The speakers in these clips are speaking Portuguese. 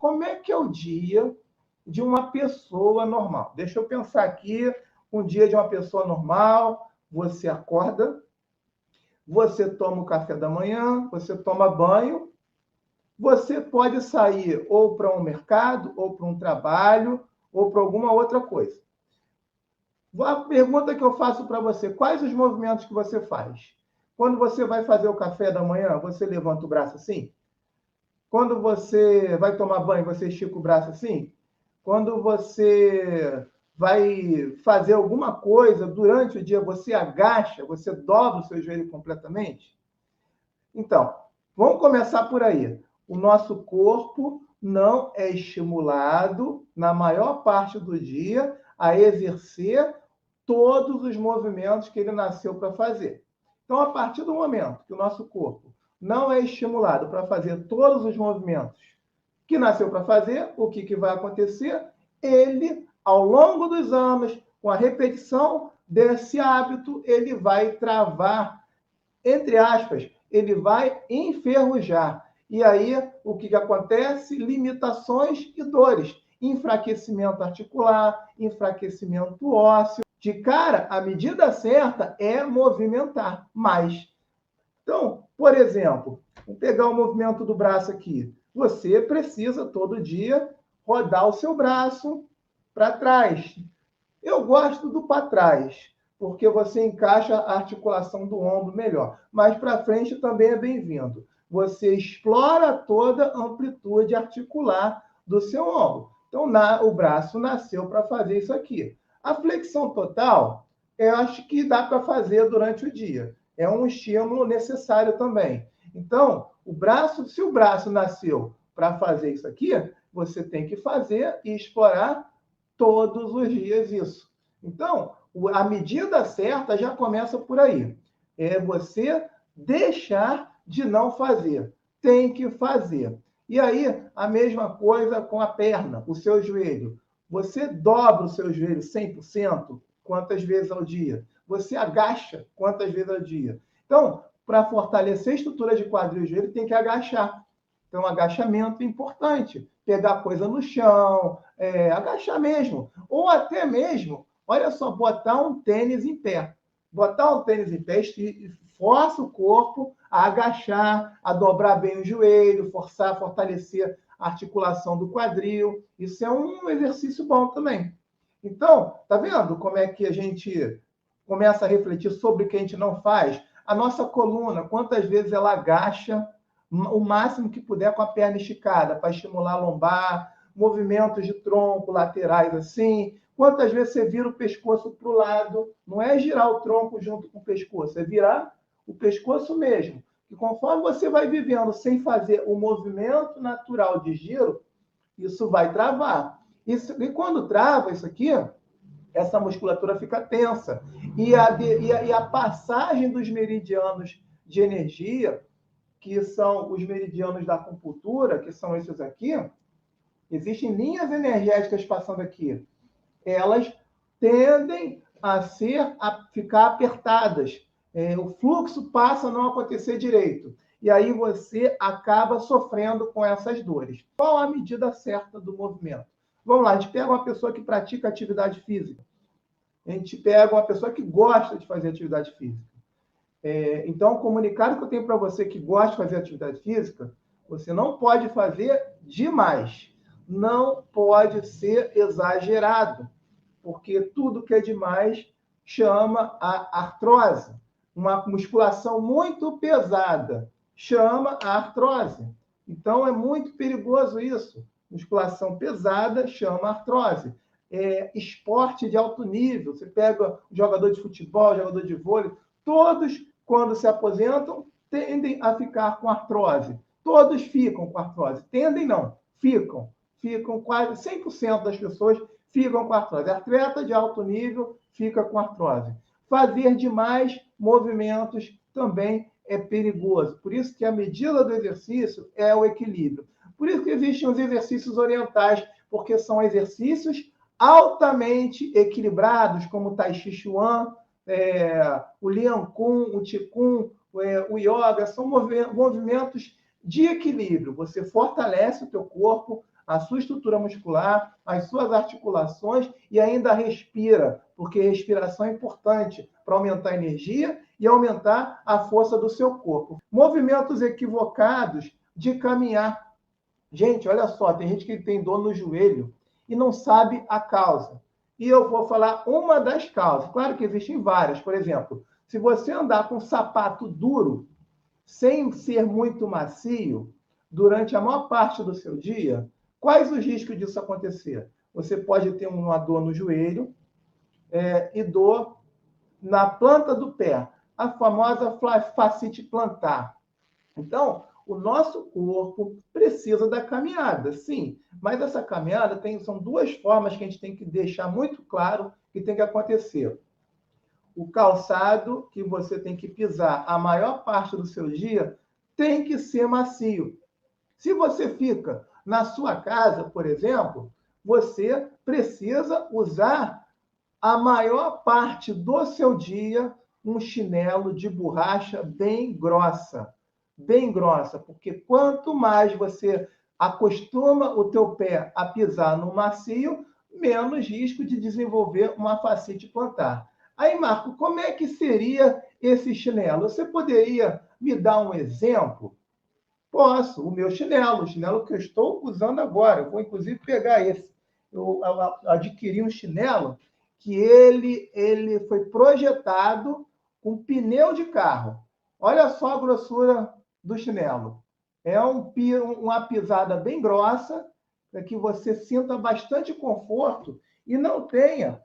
como é que é o dia de uma pessoa normal? Deixa eu pensar aqui, um dia de uma pessoa normal, você acorda, você toma o café da manhã, você toma banho, você pode sair ou para um mercado, ou para um trabalho, ou para alguma outra coisa. A pergunta que eu faço para você, quais os movimentos que você faz? Quando você vai fazer o café da manhã, você levanta o braço assim? Quando você vai tomar banho, você estica o braço assim? Quando você vai fazer alguma coisa durante o dia, você agacha, você dobra o seu joelho completamente? Então, vamos começar por aí. O nosso corpo não é estimulado, na maior parte do dia, a exercer todos os movimentos que ele nasceu para fazer. Então, a partir do momento que o nosso corpo não é estimulado para fazer todos os movimentos que nasceu para fazer, o que vai acontecer? Ele, ao longo dos anos, com a repetição desse hábito, ele vai travar, entre aspas, ele vai enferrujar. E aí, o que acontece? Limitações e dores. Enfraquecimento articular, enfraquecimento ósseo. De cara, a medida certa é movimentar mais. Então, por exemplo, vamos pegar o movimento do braço aqui. Você precisa, todo dia, rodar o seu braço para trás. Eu gosto do para trás, porque você encaixa a articulação do ombro melhor. Mas para frente também é bem-vindo. Você explora toda a amplitude articular do seu ombro. Então, o braço nasceu para fazer isso aqui. A flexão total, eu acho que dá para fazer durante o dia. É um estímulo necessário também. Então, se o braço nasceu para fazer isso aqui, você tem que fazer e explorar todos os dias isso. Então, a medida certa já começa por aí. É você deixar de não fazer. Tem que fazer. E aí, a mesma coisa com a perna, o seu joelho. Você dobra o seu joelho 100%? Quantas vezes ao dia? Você agacha quantas vezes ao dia? Então, para fortalecer a estrutura de quadril e joelho, tem que agachar. Então, agachamento é importante. Pegar coisa no chão, agachar mesmo. Ou até mesmo, olha só, botar um tênis em pé. Botar um tênis em pé e força o corpo a agachar, a dobrar bem o joelho, fortalecer a articulação do quadril. Isso é um exercício bom também. Então, tá vendo como é que a gente começa a refletir sobre o que a gente não faz? A nossa coluna, quantas vezes ela agacha o máximo que puder com a perna esticada, para estimular a lombar, movimentos de tronco laterais assim. Quantas vezes você vira o pescoço para o lado? Não é girar o tronco junto com o pescoço, é virar o pescoço mesmo. E conforme você vai vivendo sem fazer o movimento natural de giro, isso vai travar. E quando trava isso aqui, essa musculatura fica tensa. E a passagem dos meridianos de energia, que são os meridianos da acupuntura, que são esses aqui, existem linhas energéticas passando aqui. Elas tendem a ficar apertadas. O fluxo passa a não acontecer direito. E aí você acaba sofrendo com essas dores. Qual a medida certa do movimento? Vamos lá, a gente pega uma pessoa que pratica atividade física. A gente pega uma pessoa que gosta de fazer atividade física. Então, o comunicado que eu tenho para você que gosta de fazer atividade física, você não pode fazer demais. Não pode ser exagerado, porque tudo que é demais chama a artrose. Uma musculação muito pesada chama a artrose. Então, é muito perigoso isso. Musculação pesada chama artrose. Esporte de alto nível. Você pega jogador de futebol, jogador de vôlei, todos, quando se aposentam, tendem a ficar com artrose. Todos ficam com artrose. Tendem não, ficam. Ficam quase 100% das pessoas ficam com artrose. Atleta de alto nível fica com artrose. Fazer demais movimentos também é perigoso. Por isso que a medida do exercício é o equilíbrio. Por isso que existem os exercícios orientais, porque são exercícios altamente equilibrados, como o Tai Chi Chuan, o Lian Kun, o Qigong, o Yoga, são movimentos de equilíbrio. Você fortalece o teu corpo, a sua estrutura muscular, as suas articulações e ainda respira, porque respiração é importante para aumentar a energia e aumentar a força do seu corpo. Movimentos equivocados de caminhar. Gente, olha só, tem gente que tem dor no joelho e não sabe a causa. E eu vou falar uma das causas. Claro que existem várias. Por exemplo, se você andar com um sapato duro, sem ser muito macio, durante a maior parte do seu dia, quais os riscos disso acontecer? Você pode ter uma dor no joelho e dor na planta do pé, a famosa fascite plantar. Então, o nosso corpo precisa da caminhada, sim, mas essa caminhada são duas formas que a gente tem que deixar muito claro que tem que acontecer. O calçado que você tem que pisar a maior parte do seu dia tem que ser macio. Se você fica na sua casa, por exemplo, você precisa usar a maior parte do seu dia um chinelo de borracha bem grossa, porque quanto mais você acostuma o teu pé a pisar no macio, menos risco de desenvolver uma fascite plantar. Aí, Marco, como é que seria esse chinelo? Você poderia me dar um exemplo? Posso, o meu chinelo, o chinelo que eu estou usando agora. Eu vou, inclusive, pegar esse. Eu adquiri um chinelo que ele foi projetado com pneu de carro. Olha só a grossura do chinelo. É uma pisada bem grossa, para que você sinta bastante conforto e não tenha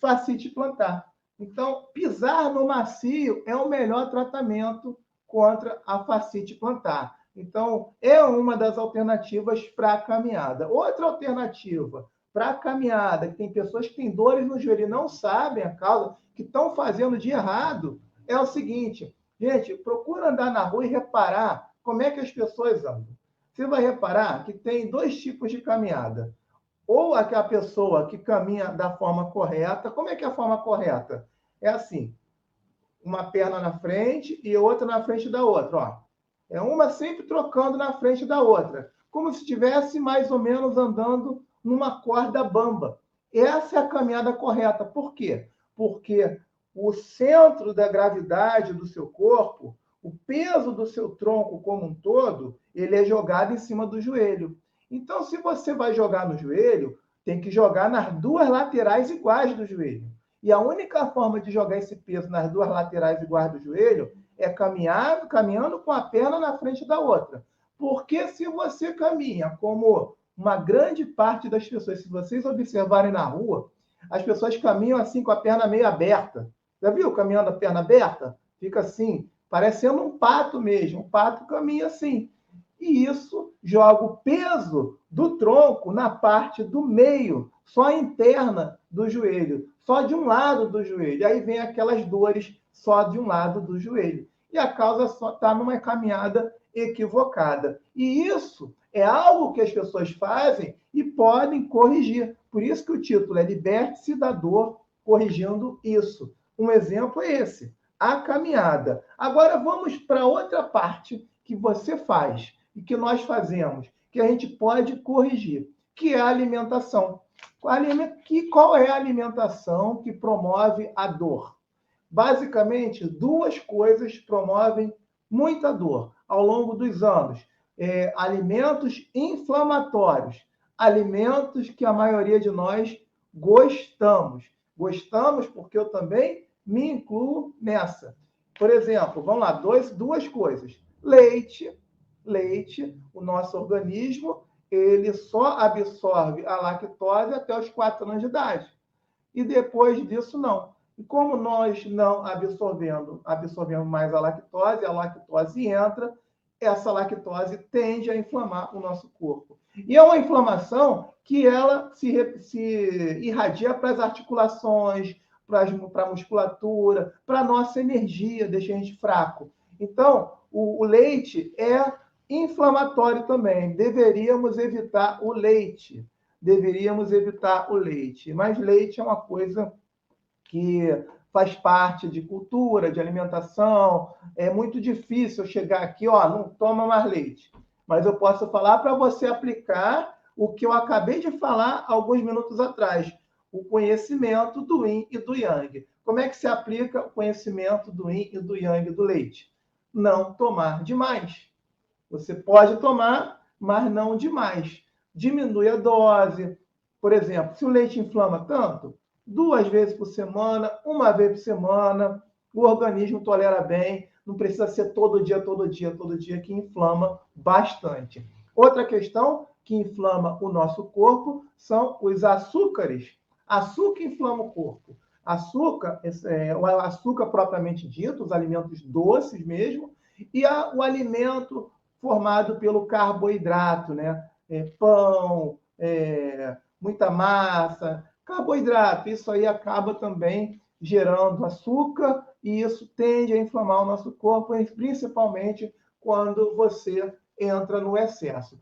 fascite plantar. Então, pisar no macio é o melhor tratamento contra a fascite plantar. Então, é uma das alternativas para a caminhada. Outra alternativa para a caminhada, que tem pessoas que têm dores no joelho e não sabem a causa, que estão fazendo de errado, é o seguinte, gente, procura andar na rua e reparar como é que as pessoas andam. Você vai reparar que tem dois tipos de caminhada. Ou aquela pessoa que caminha da forma correta. Como é que é a forma correta? É assim, uma perna na frente e outra na frente da outra. Ó. É uma sempre trocando na frente da outra, como se estivesse mais ou menos andando numa corda bamba. Essa é a caminhada correta. Por quê? Porque o centro da gravidade do seu corpo, o peso do seu tronco como um todo, ele é jogado em cima do joelho. Então, se você vai jogar no joelho, tem que jogar nas duas laterais iguais do joelho. E a única forma de jogar esse peso nas duas laterais iguais do joelho é caminhando com a perna na frente da outra. Porque se você caminha como uma grande parte das pessoas, se vocês observarem na rua, as pessoas caminham assim com a perna meio aberta. Já viu caminhando a perna aberta? Fica assim, parecendo um pato mesmo. Um pato caminha assim. E isso joga o peso do tronco na parte do meio, só interna do joelho, só de um lado do joelho. Aí vem aquelas dores só de um lado do joelho. E a causa só está numa caminhada equivocada. E isso é algo que as pessoas fazem e podem corrigir. Por isso que o título é Liberte-se da dor corrigindo isso. Um exemplo é esse, a caminhada. Agora vamos para outra parte que você faz e que nós fazemos, que a gente pode corrigir, que é a alimentação. Qual é a alimentação que promove a dor? Basicamente, duas coisas promovem muita dor ao longo dos anos. Alimentos inflamatórios, alimentos que a maioria de nós gostamos. Gostamos porque eu também me incluo nessa. Por exemplo, vamos lá, duas coisas. Leite, o nosso organismo, ele só absorve a lactose até os 4 anos de idade. E depois disso, não. E como nós não absorvemos mais a lactose entra, essa lactose tende a inflamar o nosso corpo. E é uma inflamação que ela se irradia para as articulações, para a musculatura, para a nossa energia, deixa a gente fraco. Então, o leite é inflamatório também. Deveríamos evitar o leite. Mas leite é uma coisa que faz parte de cultura, de alimentação. É muito difícil chegar aqui, ó, não toma mais leite. Mas eu posso falar para você aplicar o que eu acabei de falar alguns minutos atrás, o conhecimento do yin e do yang. Como é que se aplica o conhecimento do yin e do yang do leite? Não tomar demais. Você pode tomar, mas não demais. Diminui a dose. Por exemplo, se o leite inflama tanto, 2 vezes por semana, 1 vez por semana, o organismo tolera bem, não precisa ser todo dia, todo dia, todo dia, que inflama bastante. Outra questão que inflama o nosso corpo são os açúcares. Açúcar inflama o corpo. Açúcar, o açúcar propriamente dito, os alimentos doces mesmo, e o alimento formado pelo carboidrato, né? Pão, muita massa, carboidrato. Isso aí acaba também gerando açúcar e isso tende a inflamar o nosso corpo, principalmente quando você entra no excesso.